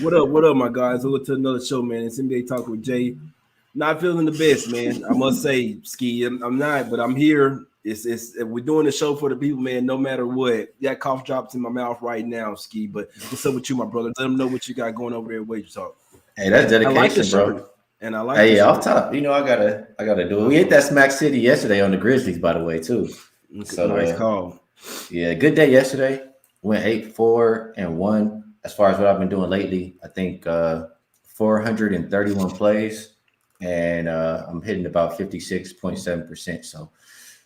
What up? What up, my guys? Welcome to another show, man. It's NBA Talk with Jay. Not feeling the best, man. I must say, Skee, I'm not, but I'm here. It's we're doing the show for the people, man. No matter what, that cough drops in my mouth right now, Skee. But what's up with you, my brother? Let them know what you got going over there at WagerTalk. Hey, that's I like the dedication, shirt, bro. and I like the Hey, yeah, shirt. off top, I gotta do it. We hit that Smack City yesterday on the Grizzlies, by the way, too. So, Nice call. yeah, good day yesterday. Went 8-4-1. As far as what I've been doing lately, I think 431 plays, and I'm hitting about 56.7%. So,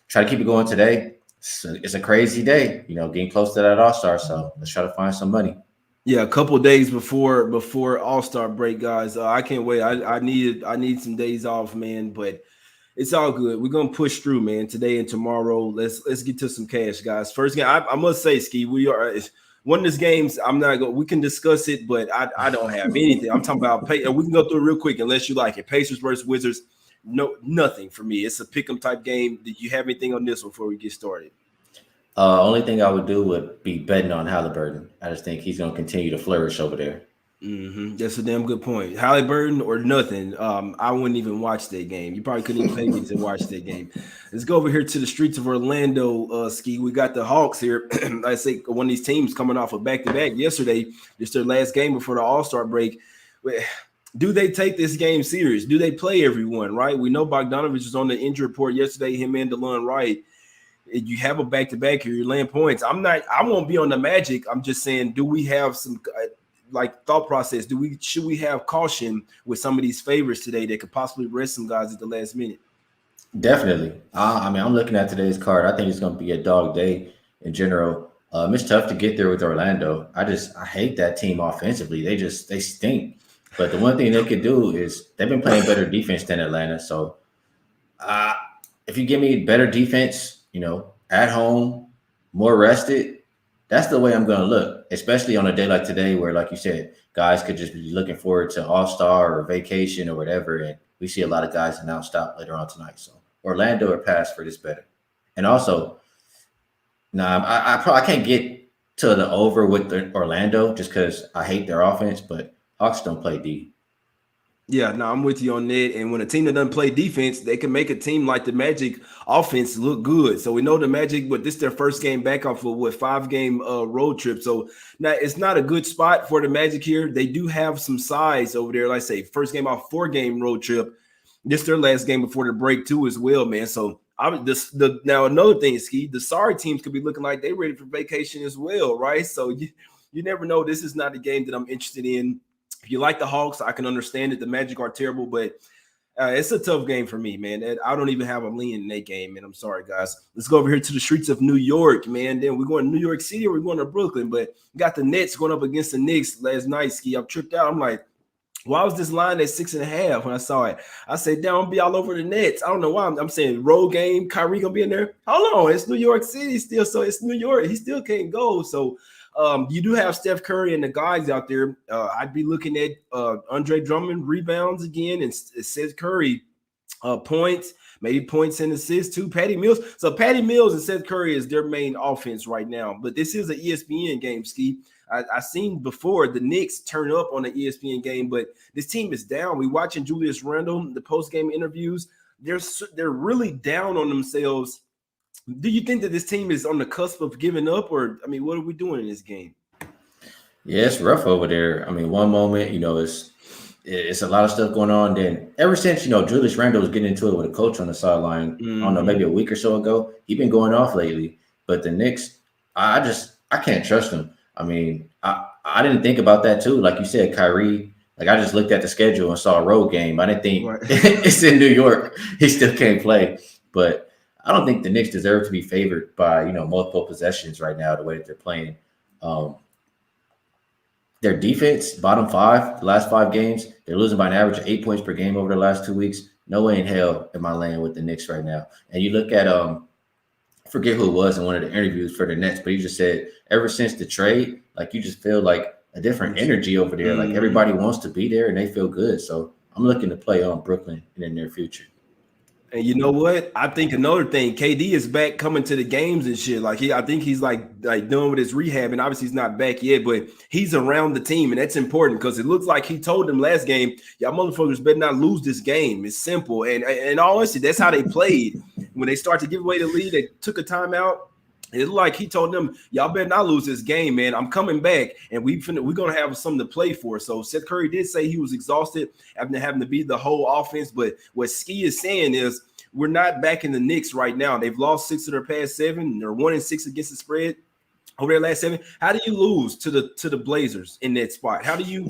try to keep it going today. It's a crazy day, getting close to that All-Star. So, let's try to find some money. Yeah, a couple days before All-Star break, guys. I can't wait. I need some days off, man. But it's all good. We're gonna push through, man. Today and tomorrow. Let's get to some cash, guys. First game, I must say, Skee, we are one of these games. I'm not going. We can discuss it, but I don't have anything. I'm talking about pay. We can go through it real quick, unless you like it. Pacers versus Wizards. No, nothing for me. It's a pick'em type game. Did you have anything on this one before we get started? Only thing I would do would be betting on Halliburton. I just think he's going to continue to flourish over there. That's a damn good point. Halliburton or nothing. I wouldn't even watch that game. You probably couldn't even pay me to watch that game. Let's go over here to the streets of Orlando, Skee. We got the Hawks here. I say one of these teams coming off a back-to-back yesterday. It's their last game before the All-Star break. Do they take this game serious? Do they play everyone, right? We know Bogdanovich was on the injury report yesterday, him and DeLon Wright. You have a back-to-back here, you're laying points. I won't be on the Magic. I'm just saying, do we have some thought process? Should we have caution with some of these favorites today that could possibly rest some guys at the last minute? Definitely. I'm looking at today's card. I think it's going to be a dog day in general. It's tough to get there with Orlando. I hate that team offensively. They stink. But the one thing they could do is they've been playing better defense than Atlanta. So if you give me better defense, at home, more rested, that's the way I'm going to look, especially on a day like today where, like you said, guys could just be looking forward to All-Star or vacation or whatever. And we see a lot of guys announce stop later on tonight. So Orlando or pass for this better. And also, I can't get to the over with Orlando just because I hate their offense, but Hawks don't play D. Yeah, no, I'm with you on that. And when a team that doesn't play defense, they can make a team like the Magic offense look good. So we know the Magic, but this is their first game back off of 5-game road trip. So now it's not a good spot for the Magic here. They do have some size over there. Like I say, first game off 4-game road trip. This is their last game before the break too as well, man. So now another thing, Skee, the sorry teams could be looking like they're ready for vacation as well, right? So you never know. This is not a game that I'm interested in. If you like the Hawks, I can understand it. The Magic are terrible, but it's a tough game for me, man. I don't even have a lean in that game, man. I'm sorry, guys. Let's go over here to the streets of New York, man. Then we're going to New York City or we're going to Brooklyn, but we got the Nets going up against the Knicks last night, Skee. I'm tripped out. I'm like, why was this line at 6.5 when I saw it? I said, damn, I'm be all over the Nets. I don't know why. I'm saying road game, Kyrie going to be in there. Hold on, it's New York City still, so it's New York. He still can't go, so you do have Steph Curry and the guys out there. I'd be looking at Andre Drummond rebounds again, and Seth Curry points, maybe points and assists too. Patty Mills. So Patty Mills and Seth Curry is their main offense right now. But this is an ESPN game, Skee. I seen before the Knicks turn up on the ESPN game, but this team is down. We watching Julius Randle, the post-game interviews. They're really down on themselves. Do you think that this team is on the cusp of giving up, or what are we doing in this game? Yeah, it's rough over there. One moment, it's a lot of stuff going on. Then ever since, Julius Randle was getting into it with a coach on the sideline, I don't know, maybe a week or so ago, he's been going off lately. But the Knicks, I can't trust them. I didn't think about that too. Like you said, Kyrie, I just looked at the schedule and saw a road game. I didn't think it's in New York. He still can't play. But I don't think the Knicks deserve to be favored by, multiple possessions right now, the way that they're playing. Their defense, bottom 5, the last 5 games, they're losing by an average of 8 points per game over the last 2 weeks. No way in hell am I laying with the Knicks right now. And you look at, I forget who it was in one of the interviews for the Nets, but he just said ever since the trade, you just feel like a different energy over there. Like everybody wants to be there and they feel good. So I'm looking to play on Brooklyn in the near future. And you know what? I think another thing, KD is back coming to the games and shit. Like I think he's like done with his rehab, and obviously he's not back yet, but he's around the team, and that's important because it looks like he told them last game, y'all motherfuckers better not lose this game. It's simple, and honestly, that's how they played. When they start to give away the lead, they took a timeout. It's like he told them, y'all better not lose this game, man. I'm coming back, and we're going to have something to play for. So Seth Curry did say he was exhausted after having to beat the whole offense. But what Skee is saying is we're not back in the Knicks right now. They've lost 6 of their past 7. They're 1-6 against the spread over their last 7. How do you lose to the Blazers in that spot? How do you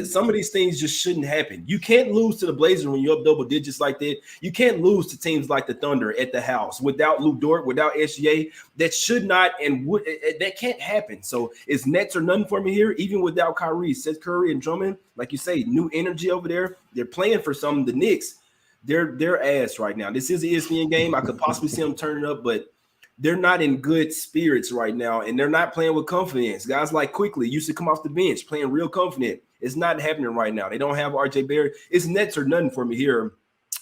some of these things just shouldn't happen. You can't lose to the Blazers when you're up double digits like that. You can't lose to teams like the Thunder at the house without Lou Dort, without SGA. That should not and would that can't happen. So it's Nets or nothing for me here, even without Kyrie, Seth Curry, and Drummond. Like you say, new energy over there. They're playing for something. The Knicks, they're ass right now. This is an ESPN game. I could possibly see them turning up, but they're not in good spirits right now, and they're not playing with confidence. Guys like Quickly used to come off the bench playing real confident. It's not happening right now. They don't have RJ Barrett. It's Nets or nothing for me here.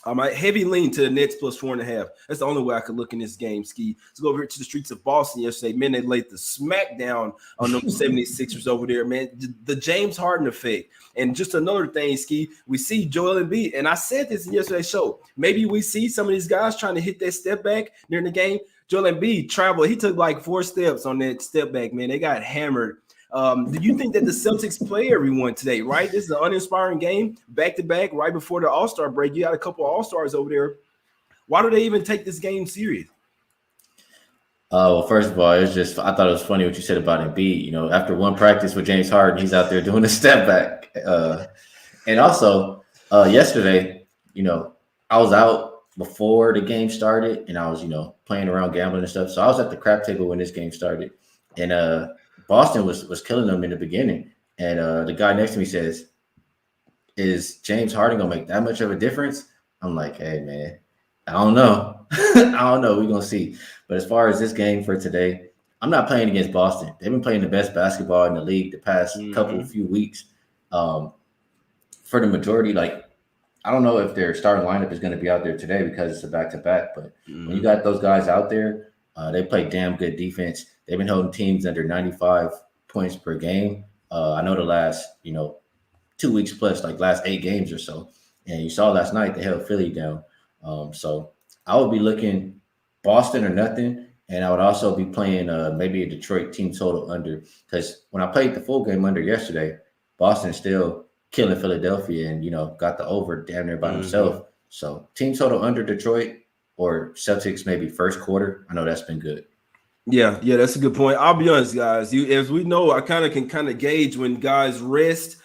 I heavy lean to the Nets plus 4.5. That's the only way I could look in this game, Skee. Let's go over here to the streets of Boston yesterday. Man, they laid the smackdown on them 76ers over there, man. The James Harden effect. And just another thing, Skee, we see Joel Embiid, and I said this in yesterday's show. Maybe we see some of these guys trying to hit that step back during the game. Joel Embiid traveled. He took like 4 steps on that step back, man. They got hammered. Do you think that the Celtics play everyone today, right? This is an uninspiring game, back-to-back, right before the All-Star break. You got a couple of All-Stars over there. Why do they even take this game serious? Well, first of all, I thought it was funny what you said about Embiid. You know, after one practice with James Harden, he's out there doing a step back. And also, yesterday, you know, I was out before the game started, and I was, you know, playing around gambling and stuff. So I was at the crap table when this game started, and Boston was killing them in the beginning. And the guy next to me says, "Is James Harden gonna make that much of a difference?" I'm like, "Hey, man, I don't know. I don't know. We're gonna see." But as far as this game for today, I'm not playing against Boston. They've been playing the best basketball in the league the past few weeks. For the majority, like, I don't know if their starting lineup is going to be out there today because it's a back-to-back, but when you got those guys out there, they play damn good defense. They've been holding teams under 95 points per game. I know the last, 2 weeks plus, like last 8 games or so. And you saw last night they held Philly down. So I would be looking Boston or nothing, and I would also be playing maybe a Detroit team total under, because when I played the full game under yesterday, Boston still killing Philadelphia and, got the over damn near by himself. So team total under Detroit or Celtics maybe first quarter. I know that's been good. Yeah, that's a good point. I'll be honest, guys. As we know, I can gauge when guys rest.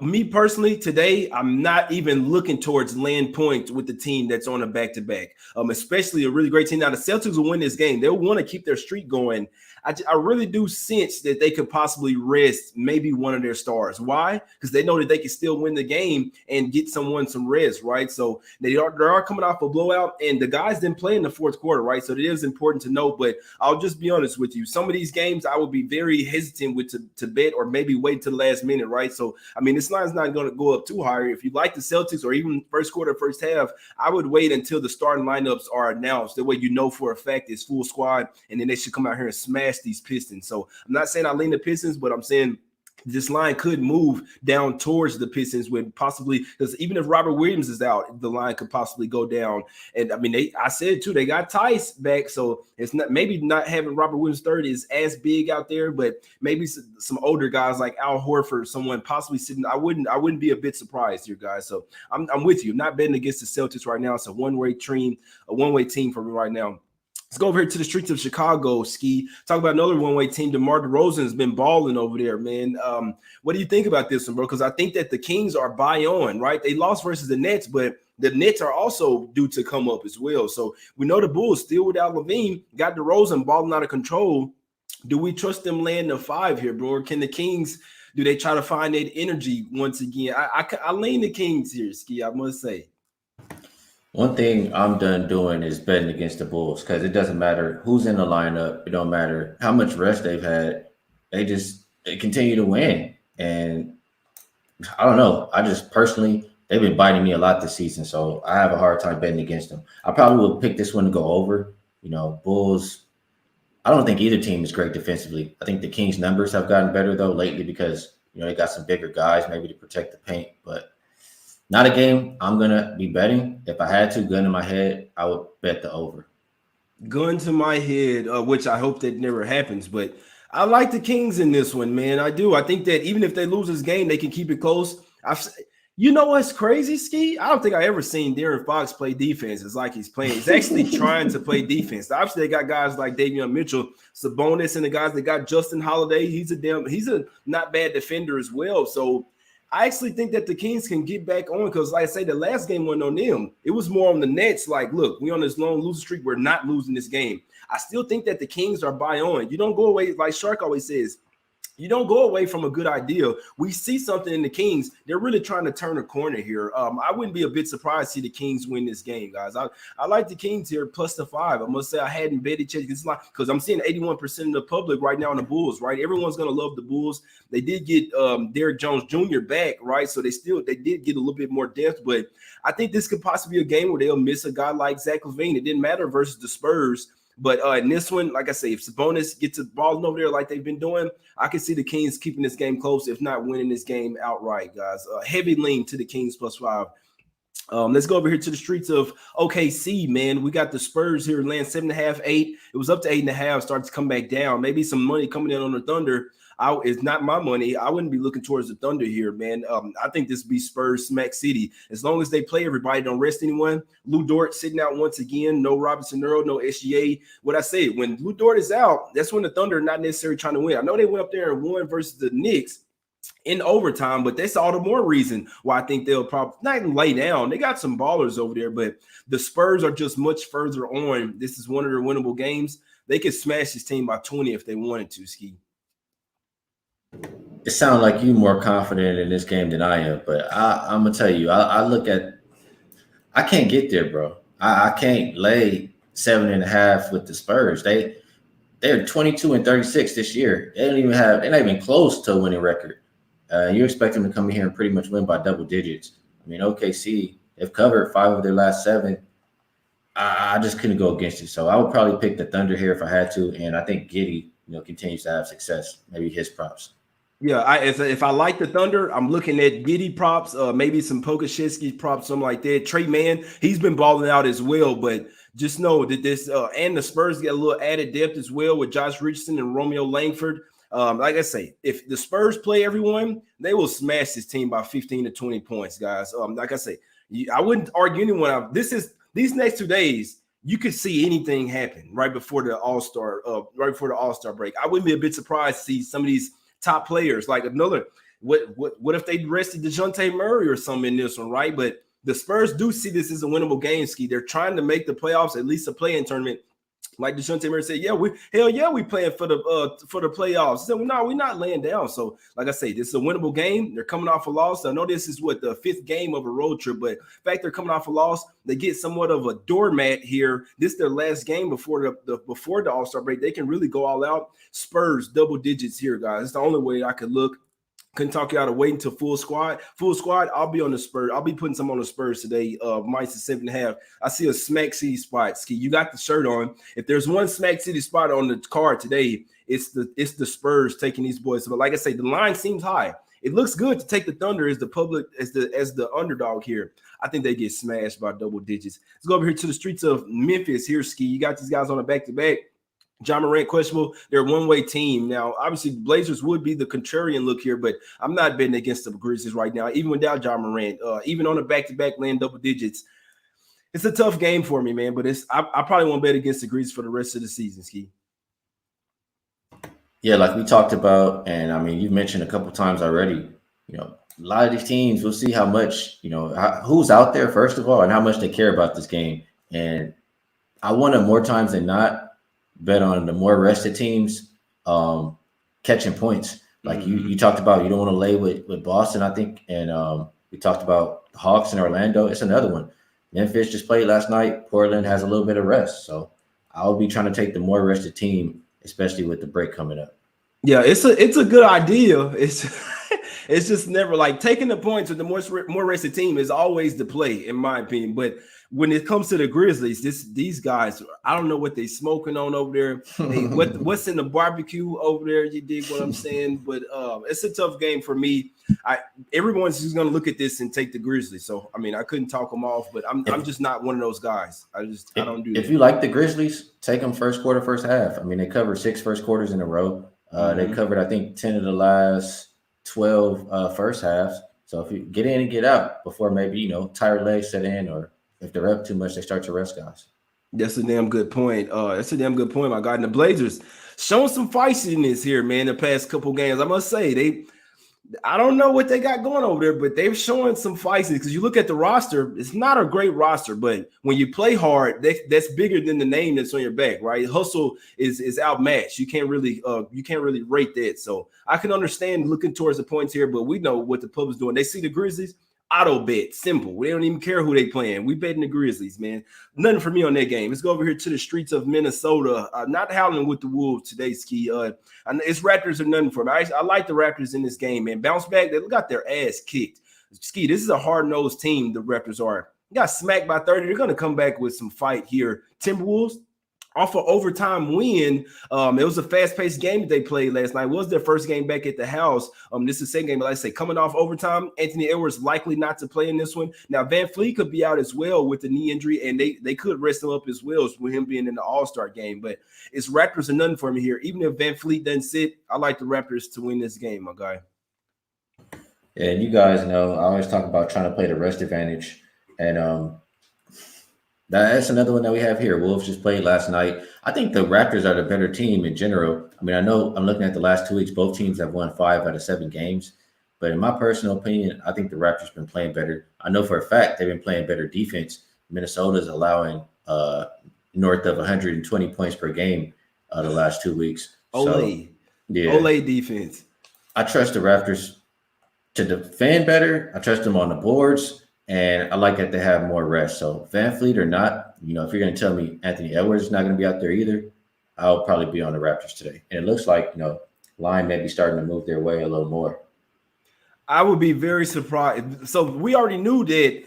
Me personally, today, I'm not even looking towards land points with the team that's on a back-to-back, especially a really great team. Now, the Celtics will win this game. They'll want to keep their streak going. I really do sense that they could possibly rest maybe one of their stars. Why? Because they know that they can still win the game and get someone some rest, right? So they are coming off a blowout, and the guys didn't play in the fourth quarter, right? So it is important to know, but I'll just be honest with you. Some of these games I would be very hesitant with to bet or maybe wait till the last minute, right? So, I mean, this line's not going to go up too high. If you like the Celtics or even first quarter, first half, I would wait until the starting lineups are announced. That way you know for a fact it's full squad, and then they should come out here and smash these Pistons. So I'm not saying I lean the Pistons, but I'm saying this line could move down towards the Pistons with possibly, because even if Robert Williams is out, the line could possibly go down. And I mean, I said too, they got Tice back, so it's not having Robert Williams third is as big out there, but maybe some older guys like Al Horford, someone possibly sitting. I wouldn't be a bit surprised here, guys. So I'm with you. I'm not betting against the Celtics right now. It's a one-way team for me right now. Let's go over here to the streets of Chicago, Skee. Talk about another one-way team. DeMar DeRozan has been balling over there, man. What do you think about this one, bro? Because I think that the Kings are buy on, right? They lost versus the Nets, but the Nets are also due to come up as well. So we know the Bulls still without LaVine, got DeRozan balling out of control. Do we trust them laying the 5 here, bro? Or can the Kings, do they try to find that energy once again? I lean the Kings here, Skee, I must say. One thing I'm done doing is betting against the Bulls, because it doesn't matter who's in the lineup. It don't matter how much rest they've had. They continue to win. And I don't know. I just personally, they've been biting me a lot this season, so I have a hard time betting against them. I probably will pick this one to go over. Bulls. I don't think either team is great defensively. I think the Kings' numbers have gotten better though lately because they got some bigger guys maybe to protect the paint, but not a game I'm gonna be betting. If I had to, gun in my head, I would bet the over. Gun to my head, which I hope that never happens, but I like the Kings in this one, man. I do. I think that even if they lose this game, they can keep it close. You know what's crazy, Skee? I don't think I ever seen De'Aaron Fox play defense. It's like he's playing. He's actually trying to play defense. Obviously, they got guys like Davion Mitchell, Sabonis, and the guys that got Justin Holiday. He's a not bad defender as well. So I actually think that the Kings can get back on because, like I say, the last game wasn't on them. It was more on the Nets. Like, look, we on this long losing streak. We're not losing this game. I still think that the Kings are buy on. You don't go away, like Shark always says, you don't go away from a good idea. We see something in the Kings. They're really trying to turn a corner here. I wouldn't be a bit surprised to see the Kings win this game, guys. I like the Kings here plus the 5. I must say I hadn't betted because I'm seeing 81% of the public right now on the Bulls, right? Everyone's going to love the Bulls. They did get Derrick Jones Jr. back, right? So they did get a little bit more depth, but I think this could possibly be a game where they'll miss a guy like Zach LaVine. It didn't matter versus the Spurs. But in this one, like I say, if Sabonis gets the ball over there like they've been doing, I can see the Kings keeping this game close, if not winning this game outright, guys. Heavy lean to the Kings plus 5. Let's go over here to the streets of OKC, man. We got the Spurs here laying 7.5, 8. It was up to 8.5, started to come back down. Maybe some money coming in on the Thunder. It's not my money. I wouldn't be looking towards the Thunder here, man. I think this be Spurs Smack City. As long as they play everybody, don't rest anyone. Lou Dort sitting out once again. No Robinson Earl, no SGA. What I say, when Lou Dort is out, that's when the Thunder are not necessarily trying to win. I know they went up there and won versus the Knicks in overtime, but that's all the more reason why I think they'll probably not even lay down. They got some ballers over there, but the Spurs are just much further on. This is one of their winnable games. They could smash this team by 20 if they wanted to, Skee. It sounds like you're more confident in this game than I am, but I'm gonna tell you, I can't get there, bro. I can't lay 7.5 with the Spurs. They're 22-36 this year. They're not even close to a winning record. You expect them to come in here and pretty much win by double digits. I mean, OKC, they've covered 5 of their last 7. I just couldn't go against it. So I would probably pick the Thunder here if I had to, and I think Giddey, continues to have success. Maybe his props. Yeah, if I like the Thunder, I'm looking at Giddey props, maybe some Pokashevsky props, something like that. Trey Mann, he's been balling out as well, but just know that this and the Spurs get a little added depth as well with Josh Richardson and Romeo Langford. Like I say, if the Spurs play everyone, they will smash this team by 15 to 20 points, guys. Like I say, I wouldn't argue anyone out. These next 2 days, you could see anything happen right before the All-Star break. I wouldn't be a bit surprised to see some of these top players like another. What if they rested DeJounte Murray or something in this one, right? But the Spurs do see this as a winnable game, Skee. They're trying to make the playoffs, at least a play-in tournament. Like DeJounte Murray said, we playing for the playoffs. So no, we're not laying down. So, like I say, this is a winnable game. They're coming off a loss. I know this is the 5th game of a road trip, but in fact, they're coming off a loss. They get somewhat of a doormat here. This is their last game before the All-Star break. They can really go all out. Spurs double digits here, guys. It's the only way I could look. Couldn't talk you out of waiting until full squad. Full squad, I'll be on the Spurs. I'll be putting some on the Spurs today. Minus the 7.5. I see a Smack City spot. Skee, you got the shirt on. If there's one Smack City spot on the card today, it's the Spurs taking these boys. But like I say, the line seems high. It looks good to take the Thunder as the underdog here. I think they get smashed by double digits. Let's go over here to the streets of Memphis here, Skee. You got these guys on a back-to-back. John Morant questionable. They're a one-way team. Now, obviously, the Blazers would be the contrarian look here, but I'm not betting against the Grizzlies right now, even without John Morant. Even on a back-to-back laying double digits. It's a tough game for me, man, but I probably won't bet against the Grizzlies for the rest of the season, Skee. Yeah, like we talked about, and I mean, you've mentioned a couple times already, a lot of these teams, we'll see how much, who's out there, first of all, and how much they care about this game. And I want to more times than not bet on the more rested teams catching points. Like you talked about, you don't want to lay with Boston, I think. And we talked about the Hawks in Orlando. It's another one. Memphis just played last night. Portland has a little bit of rest. So I'll be trying to take the more rested team, especially with the break coming up. Yeah, it's a good idea. It's it's just never like taking the points with the more rested team is always the play, in my opinion. But when it comes to the Grizzlies, these guys, I don't know what they smoking on over there. They what's in the barbecue over there? You dig what I'm saying? But it's a tough game for me. Everyone's just gonna look at this and take the Grizzlies. So I mean, I couldn't talk them off, but I'm just not one of those guys. I don't do that. If you like the Grizzlies, take them first quarter, first half. I mean, they covered 6 first quarters in a row. They covered, I think, 10 of the last 12 first halves. So if you get in and get out before maybe, tired legs set in, or if they're up too much, they start to rest guys. That's a damn good point. That's a damn good point, my God. And the Blazers showing some feistiness here, man, the past couple games. I must say, I don't know what they got going over there, but they're showing some feistiness because you look at the roster, it's not a great roster, but when you play hard, that's bigger than the name that's on your back, right? Hustle is outmatched. You can't really rate that. So I can understand looking towards the points here, but we know what the public's doing. They see the Grizzlies. Auto bet, simple. We don't even care who they playing. We betting the Grizzlies, man. Nothing for me on that game. Let's go over here to the streets of Minnesota. Not howling with the Wolves today, Skee. It's Raptors or nothing for me. I like the Raptors in this game, man. Bounce back. They got their ass kicked. Skee, this is a hard-nosed team, the Raptors are. Got smacked by 30. They're going to come back with some fight here. Timberwolves, off an overtime win. It was a fast-paced game that they played last night. It was their first game back at the house. This is the second game, but like I say, coming off overtime, Anthony Edwards likely not to play in this one. Now, Van Fleet could be out as well with the knee injury, and they could rest him up as well with him being in the All-Star game. But it's Raptors or nothing for me here. Even if Van Fleet doesn't sit, I like the Raptors to win this game, my guy. Yeah, and you guys know I always talk about trying to play the rest advantage, and that's another one that we have here. Wolves just played last night. I think the Raptors are the better team in general. I mean, I know I'm looking at the last 2 weeks. Both teams have won 5 out of 7 games. But in my personal opinion, I think the Raptors been playing better. I know for a fact they've been playing better defense. Minnesota's allowing north of 120 points per game the last 2 weeks. Ole defense. I trust the Raptors to defend better. I trust them on the boards. And I like that they have more rest. So Van Fleet or not, if you're going to tell me Anthony Edwards is not going to be out there either, I'll probably be on the Raptors today. And it looks like, line may be starting to move their way a little more. I would be very surprised. So we already knew that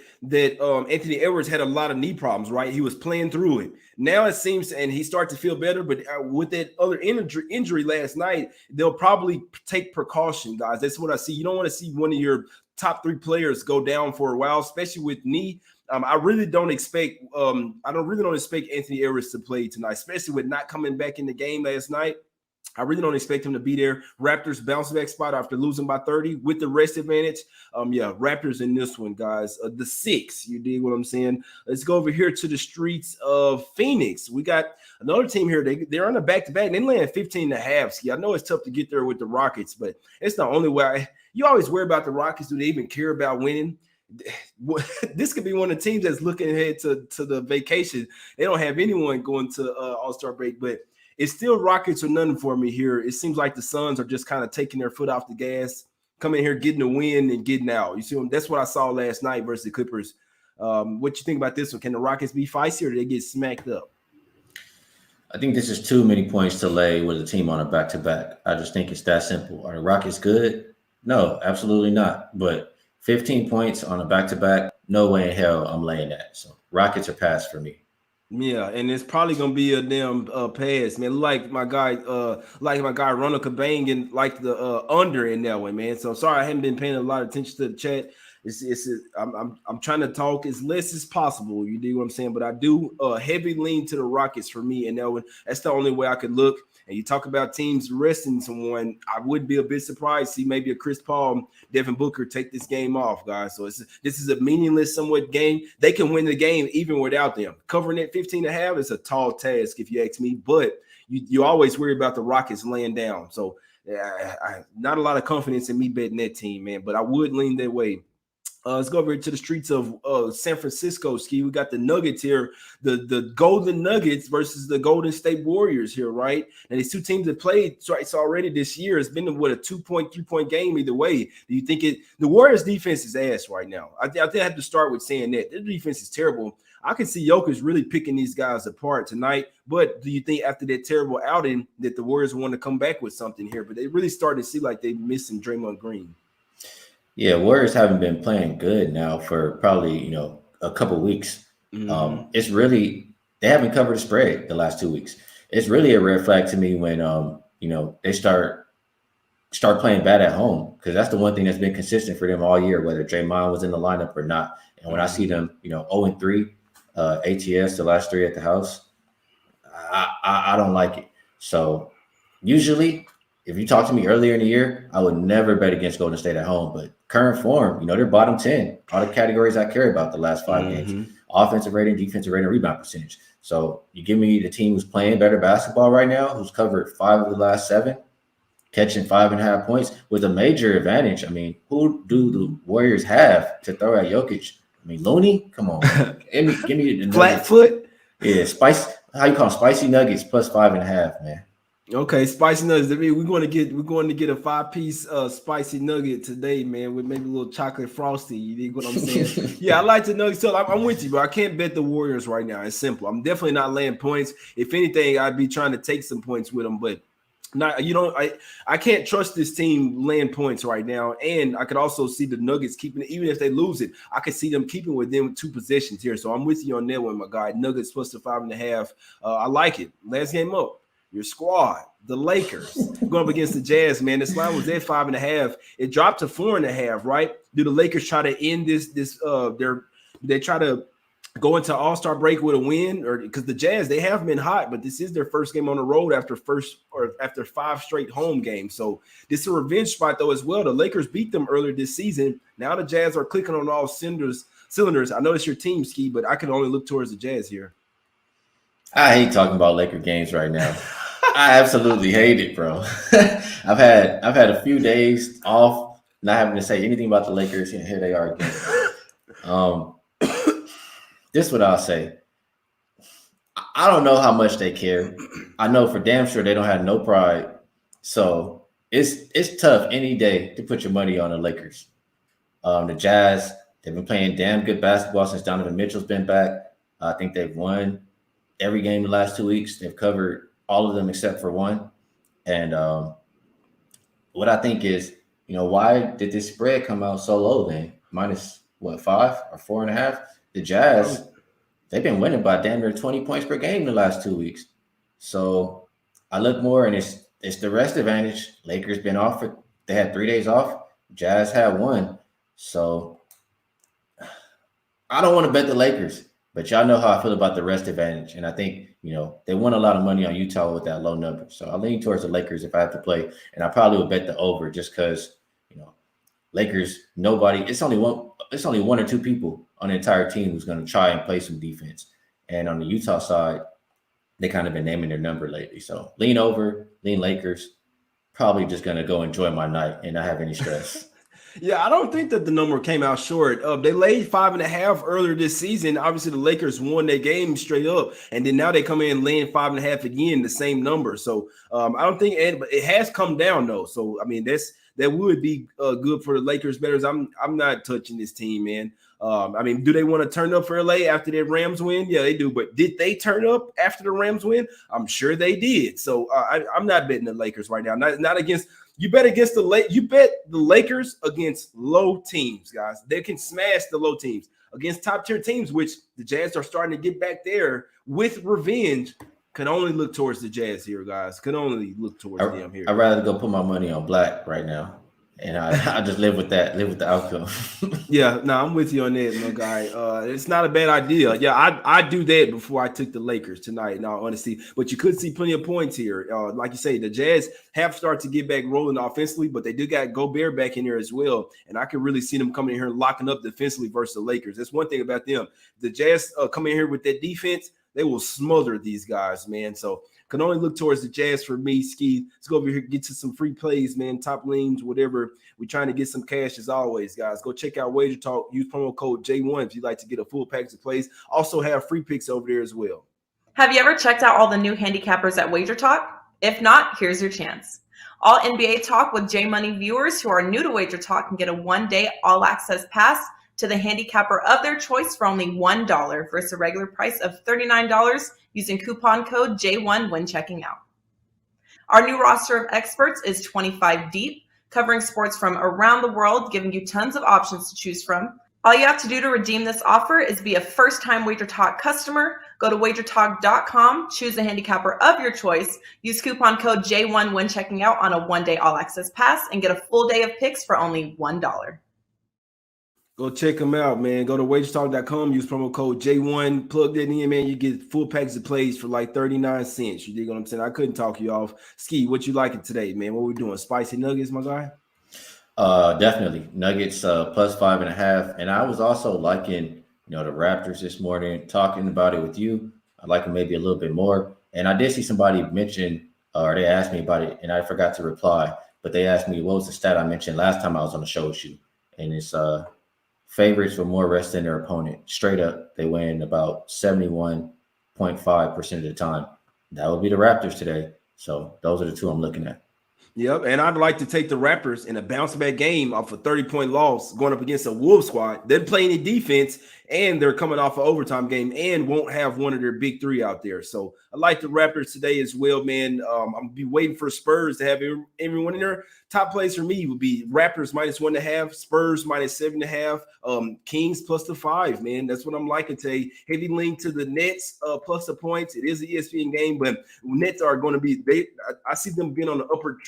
Anthony Edwards had a lot of knee problems, right? He was playing through it. Now it seems, and he started to feel better, but with that other injury last night, they'll probably take precaution, guys. That's what I see. You don't want to see one of your top 3 players go down for a while, especially with knee. I really don't expect Anthony Edwards to play tonight, especially with not coming back in the game last night. I really don't expect him to be there. Raptors bounce back spot after losing by 30 with the rest advantage. Raptors in this one, guys. The 6, you dig what I'm saying? Let's go over here to the streets of Phoenix. We got another team here. They're on a back-to-back. They land 15.5. Ski. I know it's tough to get there with the Rockets, but it's the only way. You always worry about the Rockets. Do they even care about winning? This could be one of the teams that's looking ahead to the vacation. They don't have anyone going to All-Star break, but it's still Rockets or nothing for me here. It seems like the Suns are just kind of taking their foot off the gas, coming here, getting a win and getting out. You see, that's what I saw last night versus the Clippers. What you think about this one? Can the Rockets be feisty or do they get smacked up? I think this is too many points to lay with a team on a back-to-back. I just think it's that simple. Are the Rockets good? No, absolutely not. But 15 points on a back-to-back, no way in hell I'm laying that. So Rockets are pass for me. Yeah, and it's probably gonna be a damn pass, man. Like my guy Ronald Kabang like the under in that one, man. So sorry I haven't been paying a lot of attention to the chat. I'm trying to talk as less as possible. You do what I'm saying, but I do heavy lean to the Rockets for me, and that's the only way I could look. And you talk about teams resting someone, I wouldn't be a bit surprised to see maybe a Chris Paul, Devin Booker take this game off, guys. So this is a meaningless somewhat game. They can win the game even without them. Covering it 15.5 is a tall task, if you ask me, but you always worry about the Rockets laying down. So not a lot of confidence in me betting that team, man, but I would lean that way. Let's go over to the streets of San Francisco, Skee. We got the Nuggets here, the Golden Nuggets versus the Golden State Warriors here, right? And these two teams have played twice already this year. It's been what a 2-point, 3-point game either way. Do you think the Warriors defense is ass right now? I think I have to start with saying that their defense is terrible. I can see Jokic really picking these guys apart tonight. But do you think after that terrible outing that the Warriors want to come back with something here? But they really started to see like they're missing Draymond Green. Yeah, Warriors haven't been playing good now for probably, a couple weeks. Mm-hmm. It's really, they haven't covered the spread the last 2 weeks. It's really a red flag to me when, they start playing bad at home, because that's the one thing that's been consistent for them all year, whether Draymond was in the lineup or not. And when I see them, 0-3 ATS, the last 3 at the house, I don't like it. So usually, if you talk to me earlier in the year, I would never bet against Golden State at home. But current form, they're bottom 10, all the categories I care about the last 5 games: offensive rating, defensive rating, rebound percentage. So you give me the team who's playing better basketball right now, who's covered 5 of the last 7, catching 5.5 points with a major advantage. I mean, who do the Warriors have to throw at Jokic? I mean, Looney, come on, give me the Flatfoot. Yeah, spicy. How you call them? Spicy nuggets plus 5.5, man. Okay, spicy nuggets. I mean, we're going to get a 5-piece spicy nugget today, man, with maybe a little chocolate frosty. You dig what I'm saying? Yeah, I like the nuggets. So I'm with you, but I can't bet the Warriors right now. It's simple. I'm definitely not laying points. If anything, I'd be trying to take some points with them, but not. I can't trust this team laying points right now. And I could also see the Nuggets keeping it, even if they lose it. I could see them keeping within 2 possessions here. So I'm with you on that one, my guy. Nuggets plus the 5.5. I like it. Last game up. Your squad, the Lakers, going up against the Jazz, man. This line was at 5.5. It dropped to 4.5, right? Do the Lakers try to end this? They try to go into All-Star break with a win, or because the Jazz, they have been hot, but this is their first game on the road after 5 straight home games. So this is a revenge spot though as well. The Lakers beat them earlier this season. Now the Jazz are clicking on all cylinders. I know it's your team, Skee, but I can only look towards the Jazz here. I hate talking about Laker games right now. I absolutely hate it, bro. I've had a few days off, not having to say anything about the Lakers, and here they are again. This is what I'll say. I don't know how much they care. I know for damn sure they don't have no pride. So it's tough any day to put your money on the Lakers. The Jazz, they've been playing damn good basketball since Donovan Mitchell's been back. I think they've won every game the last 2 weeks. They've covered all of them except for one. And what I think is, why did this spread come out so low then? Minus, 5 or 4.5? The Jazz, they've been winning by damn near 20 points per game the last 2 weeks. So I look more, and it's the rest advantage. Lakers been off. They had 3 days off. Jazz had 1. So I don't want to bet the Lakers. But y'all know how I feel about the rest advantage. And I think, they won a lot of money on Utah with that low number. So I lean towards the Lakers if I have to play. And I probably would bet the over just because, Lakers, it's only one or two people on the entire team who's going to try and play some defense. And on the Utah side, they kind of been naming their number lately. So lean over, lean Lakers. Probably just going to go enjoy my night and not have any stress. Yeah, I don't think that the number came out short. They laid 5.5 earlier this season. Obviously, the Lakers won their game straight up, and then now they come in laying 5.5 again, the same number. So I don't think it has come down though. So I mean, that would be good for the Lakers bettors. I'm not touching this team, man. I mean, do they want to turn up for LA after their Rams win? Yeah, they do. But did they turn up after the Rams win? I'm sure they did. So I'm not betting the Lakers right now. Not against. You bet the Lakers against low teams, guys. They can smash the low teams against top tier teams, which the Jazz are starting to get back there with revenge. Can only look towards the Jazz here, guys. Can only look towards them here. I'd rather go put my money on black right now. And I just live with that, live with the outcome. Yeah, no, I'm with you on that, my guy. It's not a bad idea. Yeah, I do that before I took the Lakers tonight, in all honesty. But you could see plenty of points here. Like you say, the Jazz have started to get back rolling offensively, but they do got Gobert back in there as well. And I can really see them coming in here and locking up defensively versus the Lakers. That's one thing about them. The Jazz come in here with that defense, they will smother these guys, man. So Can only look towards the Jazz for me, Skee. Let's go over here, get to some free plays, man, top leans, whatever. We're trying to get some cash as always, guys. Go check out WagerTalk. Use promo code J1 if you'd like to get a full package of plays. Also have free picks over there as well. Have you ever checked out all the new handicappers at WagerTalk? If not, here's your chance. All NBA Talk with J Money viewers who are new to WagerTalk can get a one-day all-access pass to the handicapper of their choice for only $1 versus a regular price of $39 using coupon code J1 when checking out. Our new roster of experts is 25 deep, covering sports from around the world, giving you tons of options to choose from. All you have to do to redeem this offer is be a first-time WagerTalk customer. Go to WagerTalk.com, choose the handicapper of your choice, use coupon code J1 when checking out on a one-day all-access pass, and get a full day of picks for only $1. Go check them out, man. Go to WagerTalk.com, use promo code J1, plug that in, man. You get full package of plays for like 39 cents. You dig what I'm saying? I couldn't talk you off. Skee, what you liking today, man? What we doing? Spicy nuggets, my guy? Definitely Nuggets plus 5.5. And I was also liking, the Raptors this morning, talking about it with you. I like them maybe a little bit more. And I did see somebody mention, or they asked me about it, and I forgot to reply. But they asked me what was the stat I mentioned last time I was on the show with you. And it's favorites for more rest than their opponent. Straight up, they win about 71.5% of the time. That would be the Raptors today. So those are the two I'm looking at. Yep, and I'd like to take the Raptors in a bounce-back game off a 30-point loss going up against a Wolves squad. They're playing in defense, and they're coming off an overtime game and won't have one of their big three out there. So I like the Raptors today as well, man. I'm going to be waiting for Spurs to have everyone in there. Top plays for me would be Raptors minus 1.5, Spurs minus 7.5, Kings plus the 5, man. That's what I'm liking today. Heavy lean to the Nets plus the points. It is an ESPN game, but Nets are going to be I see them being on the upper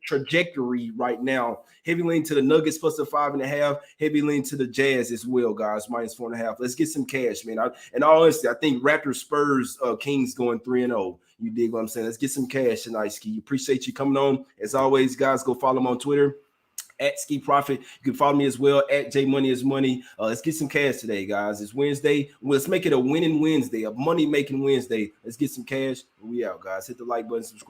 trajectory right now. Heavy lean to the Nuggets plus the 5.5. Heavy lean to the Jazz as well, guys, minus 4.5. Let's get some cash, man. And honestly, I think Raptors, Spurs, Kings going 3-0. You dig what I'm saying? Let's get some cash tonight, Skee. Appreciate you coming on. As always, guys, go follow him on Twitter at Skee Profit. You can follow me as well at J Money is Money. Let's get some cash today, guys. It's Wednesday. Let's make it a winning Wednesday, a money-making Wednesday. Let's get some cash. We out, guys. Hit the like button, subscribe.